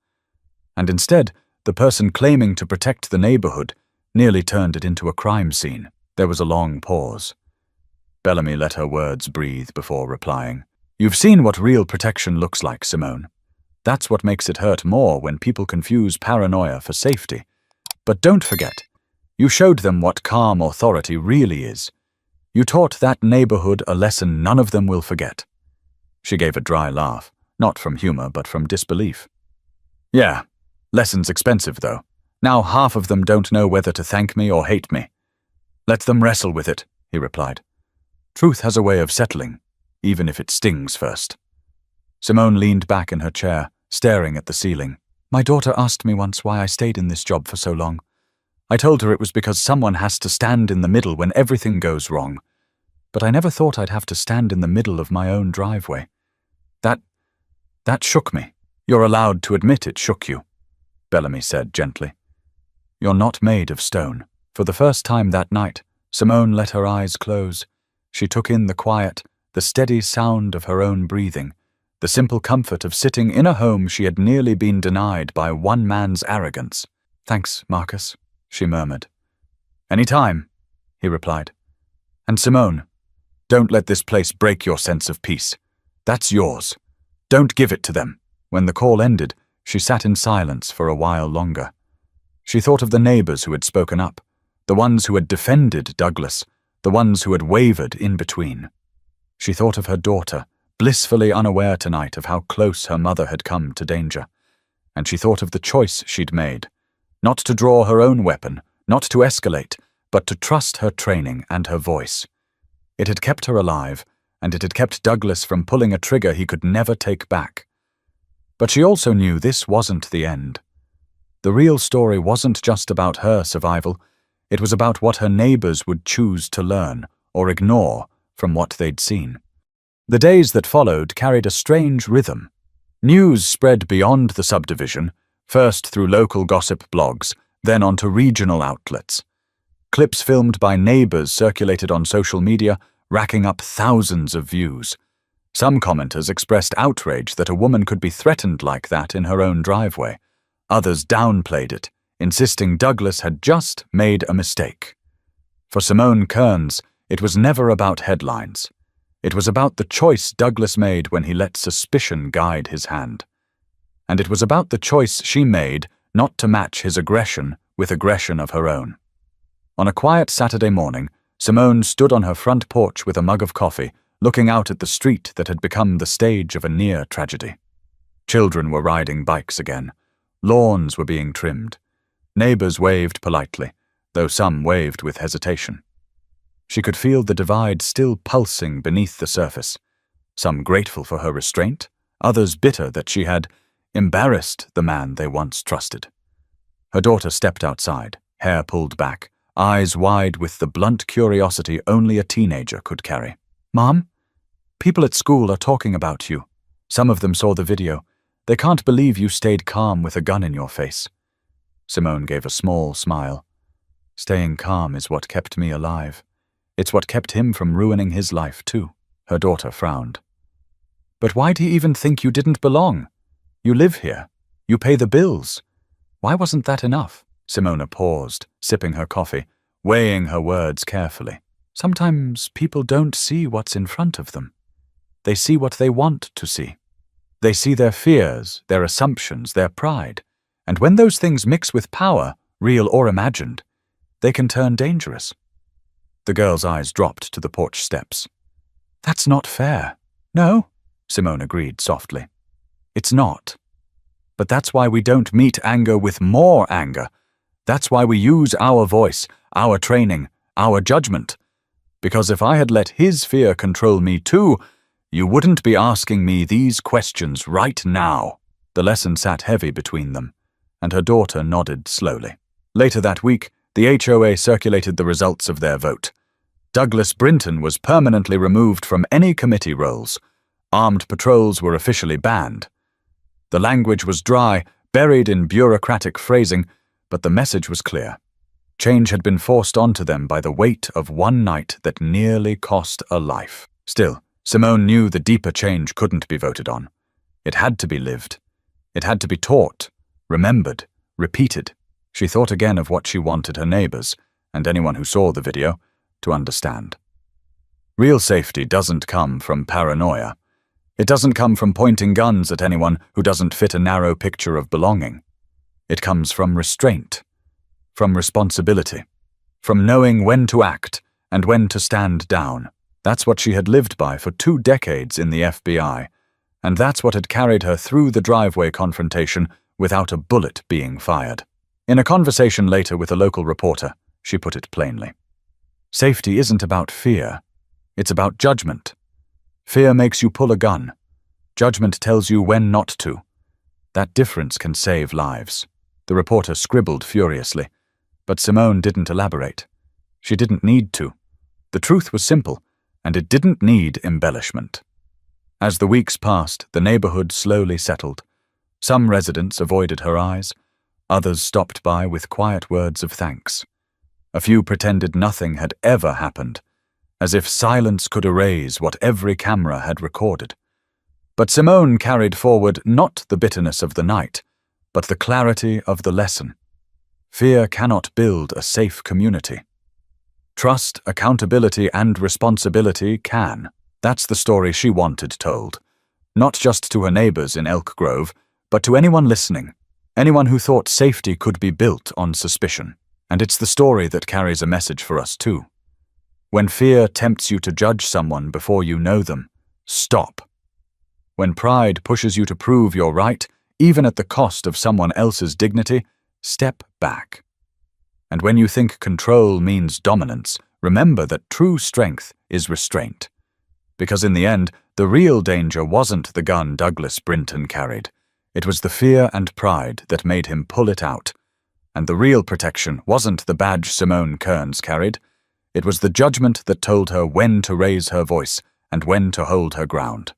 And instead, the person claiming to protect the neighborhood nearly turned it into a crime scene." There was a long pause. Bellamy let her words breathe before replying. "You've seen what real protection looks like, Simone. That's what makes it hurt more when people confuse paranoia for safety. But don't forget, you showed them what calm authority really is. You taught that neighborhood a lesson none of them will forget." She gave a dry laugh, not from humor but from disbelief. "Yeah, lessons expensive though. Now half of them don't know whether to thank me or hate me." "Let them wrestle with it," he replied. "Truth has a way of settling, even if it stings first." Simone leaned back in her chair, staring at the ceiling. "My daughter asked me once why I stayed in this job for so long. I told her it was because someone has to stand in the middle when everything goes wrong. But I never thought I'd have to stand in the middle of my own driveway. That shook me." "You're allowed to admit it shook you," Bellamy said gently. "You're not made of stone." For the first time that night, Simone let her eyes close. She took in the quiet, the steady sound of her own breathing, the simple comfort of sitting in a home she had nearly been denied by one man's arrogance. "Thanks, Marcus," she murmured. "Any time," he replied. "And Simone, don't let this place break your sense of peace. That's yours. Don't give it to them." When the call ended, she sat in silence for a while longer. She thought of the neighbors who had spoken up, the ones who had defended Douglas, the ones who had wavered in between. She thought of her daughter, blissfully unaware tonight of how close her mother had come to danger. And she thought of the choice she'd made, not to draw her own weapon, not to escalate, but to trust her training and her voice. It had kept her alive, and it had kept Douglas from pulling a trigger he could never take back. But she also knew this wasn't the end. The real story wasn't just about her survival, it was about what her neighbors would choose to learn or ignore from what they'd seen. The days that followed carried a strange rhythm. News spread beyond the subdivision, first through local gossip blogs, then onto regional outlets. Clips filmed by neighbors circulated on social media, racking up thousands of views. Some commenters expressed outrage that a woman could be threatened like that in her own driveway. Others downplayed it, insisting Douglas had just made a mistake. For Simone Kearns, it was never about headlines. It was about the choice Douglas made when he let suspicion guide his hand. And it was about the choice she made not to match his aggression with aggression of her own. On a quiet Saturday morning, Simone stood on her front porch with a mug of coffee, looking out at the street that had become the stage of a near tragedy. Children were riding bikes again. Lawns were being trimmed. Neighbors waved politely, though some waved with hesitation. She could feel the divide still pulsing beneath the surface, some grateful for her restraint, others bitter that she had embarrassed the man they once trusted. Her daughter stepped outside, hair pulled back, eyes wide with the blunt curiosity only a teenager could carry. "Mom, people at school are talking about you. Some of them saw the video. They can't believe you stayed calm with a gun in your face." Simone gave a small smile. "Staying calm is what kept me alive. It's what kept him from ruining his life, too." Her daughter frowned. "But why'd he even think you didn't belong? You live here. You pay the bills. Why wasn't that enough?" Simona paused, sipping her coffee, weighing her words carefully. "Sometimes people don't see what's in front of them. They see what they want to see. They see their fears, their assumptions, their pride. And when those things mix with power, real or imagined, they can turn dangerous." The girl's eyes dropped to the porch steps. "That's not fair." "No," Simone agreed softly. "It's not. But that's why we don't meet anger with more anger. That's why we use our voice, our training, our judgment. Because if I had let his fear control me too, you wouldn't be asking me these questions right now." The lesson sat heavy between them, and her daughter nodded slowly. Later that week, the HOA circulated the results of their vote. Douglas Brinton was permanently removed from any committee roles. Armed patrols were officially banned. The language was dry, buried in bureaucratic phrasing, but the message was clear. Change had been forced onto them by the weight of one night that nearly cost a life. Still, Simone knew the deeper change couldn't be voted on. It had to be lived. It had to be taught, remembered, repeated. She thought again of what she wanted her neighbors, and anyone who saw the video, to understand. Real safety doesn't come from paranoia. It doesn't come from pointing guns at anyone who doesn't fit a narrow picture of belonging. It comes from restraint, from responsibility, from knowing when to act and when to stand down. That's what she had lived by for 2 decades in the FBI, and that's what had carried her through the driveway confrontation without a bullet being fired. In a conversation later with a local reporter, she put it plainly. "Safety isn't about fear. It's about judgment. Fear makes you pull a gun. Judgment tells you when not to. That difference can save lives." The reporter scribbled furiously, but Simone didn't elaborate. She didn't need to. The truth was simple, and it didn't need embellishment. As the weeks passed, the neighborhood slowly settled. Some residents avoided her eyes. Others stopped by with quiet words of thanks. A few pretended nothing had ever happened, as if silence could erase what every camera had recorded. But Simone carried forward not the bitterness of the night, but the clarity of the lesson. Fear cannot build a safe community. Trust, accountability, and responsibility can. That's the story she wanted told. Not just to her neighbors in Elk Grove, but to anyone listening, anyone who thought safety could be built on suspicion. And it's the story that carries a message for us too. When fear tempts you to judge someone before you know them, stop. When pride pushes you to prove you're right, even at the cost of someone else's dignity, step back. And when you think control means dominance, remember that true strength is restraint. Because in the end, the real danger wasn't the gun Douglas Brinton carried. It was the fear and pride that made him pull it out. And the real protection wasn't the badge Simone Kearns carried. It was the judgment that told her when to raise her voice and when to hold her ground.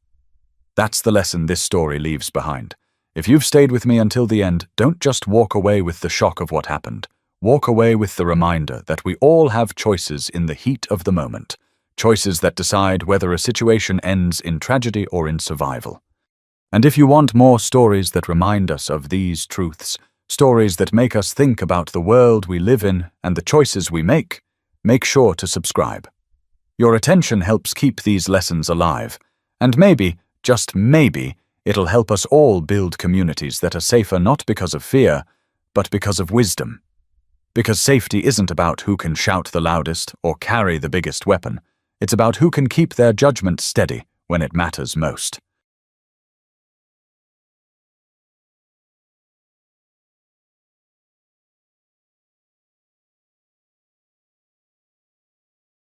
That's the lesson this story leaves behind. If you've stayed with me until the end, don't just walk away with the shock of what happened. Walk away with the reminder that we all have choices in the heat of the moment. Choices that decide whether a situation ends in tragedy or in survival. And if you want more stories that remind us of these truths, stories that make us think about the world we live in and the choices we make, make sure to subscribe. Your attention helps keep these lessons alive, and maybe, just maybe, it'll help us all build communities that are safer not because of fear, but because of wisdom. Because safety isn't about who can shout the loudest or carry the biggest weapon. It's about who can keep their judgment steady when it matters most.